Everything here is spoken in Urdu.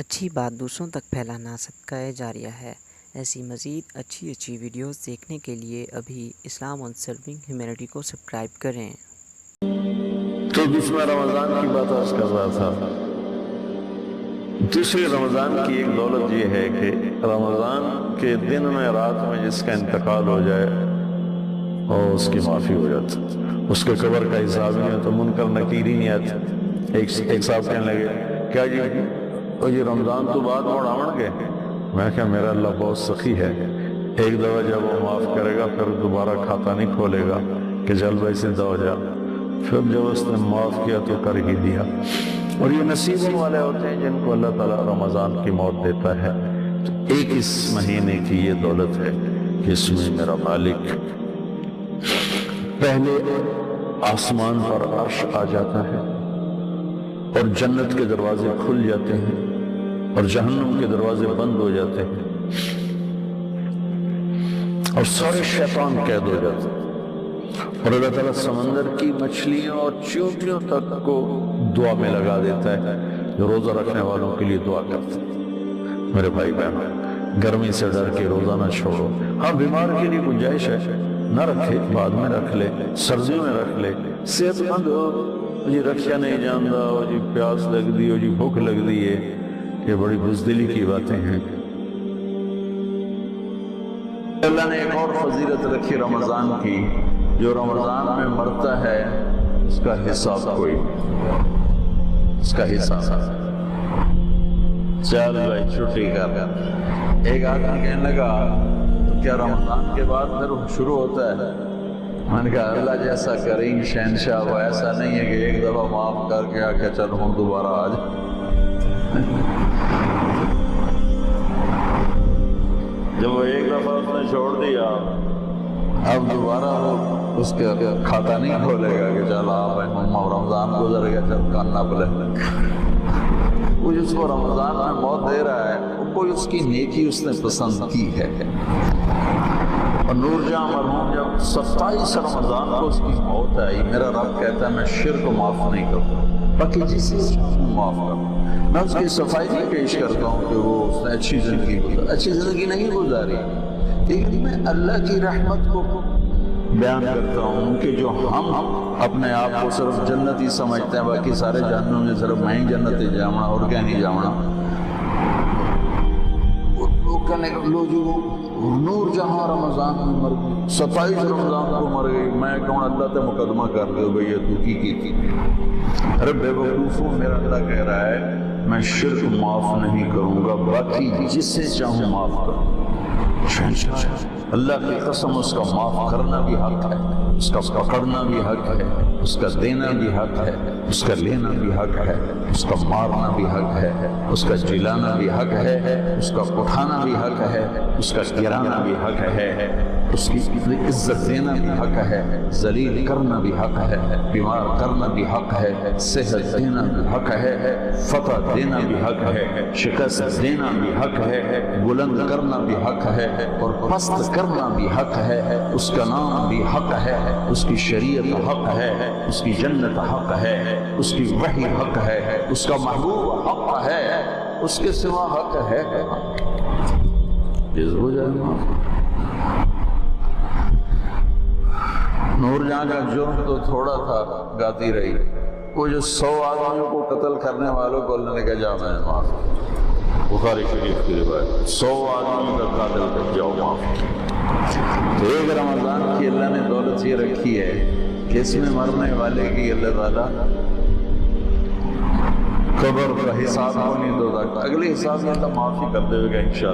اچھی بات دوسروں تک پھیلانا صدقہ جاریہ ہے۔ ایسی مزید اچھی ویڈیوز دیکھنے کے لیے ابھی اسلام آن سرونگ ہیومینٹی کو سبسکرائب کریں۔ تو جس میں رمضان کی بات عرض کر رہا تھا، دوسرے رمضان کی ایک دولت یہ ہے کہ رمضان کے دن میں رات میں جس کا انتقال ہو جائے اور اس کی معافی ہو جاتی، اس کے قبر کا حساب نہیں ہوتا، منکر نکیر ہی نہیں آتی۔ ایک صاحب کہنے لگے کیا جی رمضان تو بعد موڑ آمن گئے؟ میں کہا میرا اللہ بہت سخی ہے، ایک دفعہ جب وہ معاف کرے گا پھر دوبارہ کھاتا نہیں کھولے گا کہ چل بھائی سدھا ہو جا۔ پھر جب اس نے معاف کیا تو کر ہی دیا۔ اور یہ نصیبوں والے ہوتے ہیں جن کو اللہ تعالیٰ رمضان کی موت دیتا ہے۔ تو ایک اس مہینے کی یہ دولت ہے کہ اس میں میرا مالک پہلے آسمان پر عرش آ جاتا ہے اور جنت کے دروازے کھل جاتے ہیں اور جہنم کے دروازے بند ہو جاتے ہیں اور سارے شیطان قید ہو جاتے ہیں، اور اللہ تعالیٰ سمندر کی مچھلیوں اور چیونٹیوں تک کو دعا میں لگا دیتا ہے جو روزہ رکھنے والوں کے لیے دعا کرتے ہیں۔ میرے بھائی بہن، گرمی سے ڈر کے روزہ نہ چھوڑو۔ ہاں بیمار کے لیے گنجائش ہے، نہ رکھے، بعد میں رکھ لے، سردیوں میں رکھ لے۔ صحت مند ہو جی رکشا نہیں جانتا ہو جی، پیاس لگ دی ہو جی، بھوک لگ دی ہے، یہ بڑی بزدلی کی باتیں ہیں۔ اللہ نے ایک اور فضیلت رکھی رمضان کی، جو رمضان میں مرتا ہے اس کا حساب کوئی، اس کا حساب چل بھائی چھٹی کر۔ ایک آدمی کہنے لگا تو کیا رمضان کے بعد پھر شروع ہوتا ہے؟ میں نے کہا اللہ جیسا کریم شہنشاہ وہ ایسا نہیں ہے کہ ایک دفعہ معاف کر کے آ کے چل ہوں دوبارہ آ جا۔ جب وہ ایک دفعہ اس نے چھوڑ دیا اب دوبارہ وہ اس کے کھاتا نہیں کھولے گا کہ چل آپ رمضان گزر گیا چل کھانا پلے۔ وہ جس کو رمضان میں موت دے رہا ہے وہ کوئی اس کی نیکی اس نے پسند کی ہے۔ اور نور جہاں مرحوم جب 27 رمضان کو اس کی موت آئی، میرا رب کہتا ہے میں شرک کو معاف نہیں کروں، باقی جس معاف کروں۔ میں اس کی صفائی نہیں پیش کرتا ہوں کہ وہ اس نے اچھی زندگی گزاری، اچھی زندگی نہیں گزاری، لیکن میں اللہ کی رحمت کو بیان کرتا ہوں کہ جو ہم اپنے آپ کو صرف جنتی سمجھتے ہیں، باقی سارے جہنم میں صرف میں ہی جنتی جاؤں اور کیا نہیں جاؤں۔ لوگ کہنے لو جو نور جہاں رمضان میں مر گئی، 27 رمضان کو مر گئی، میں کہوں اللہ تے مقدمہ کر دے بھئی یہ تو کی تھی۔ ارے بے وقوفو، میرا اللہ کہہ رہا ہے میں شرک معاف نہیں کروں گا، باقی جسے چاہوں معاف کروں۔ اللہ کی قسم اس کا معاف کرنا بھی حق ہے، اس کا پکڑنا بھی حق ہے، اس کا دینا بھی حق ہے، اس کا لینا بھی حق ہے، اس کا مارنا بھی حق ہے، اس کا جلانا بھی حق ہے، اس کا اٹھانا بھی حق ہے، اس کا گرانا بھی حق ہے، اس کی عزت دینا بھی حق ہے، ذلیل کرنا بھی حق ہے، بیمار کرنا بھی حق ہے، صحت دینا بھی حق ہے، فتح دینا بھی حق ہے، شکست دینا بھی حق ہے، بلند کرنا بھی حق ہے اور پست کرنا بھی حق ہے۔ اس کا نام بھی حق ہے، اس کی شریعت حق ہے، اس کی جنت حق ہے، اس کی وحی حق ہے، اس کا محبوب حق ہے، اس کے سوا حق ہے۔ ہو جائے نور جہاں کا جرم تو تھوڑا تھا، گاتی رہی، وہ جو 100 آدمیوں کو قتل کرنے والوں کو اللہ نے کہا جا میں معاف، بخاری شریف کی روایت، 100 آدمیوں کا قاتل کر جاؤ معاف۔ تو ایک رمضان کی اللہ نے دولت یہ رکھی ہے کہ اس میں مرنے والے کی اللہ تعالیٰ قبر کا حساب نہیں دو، اگلے حساب میں اللہ معافی کر دے گا انشاءاللہ۔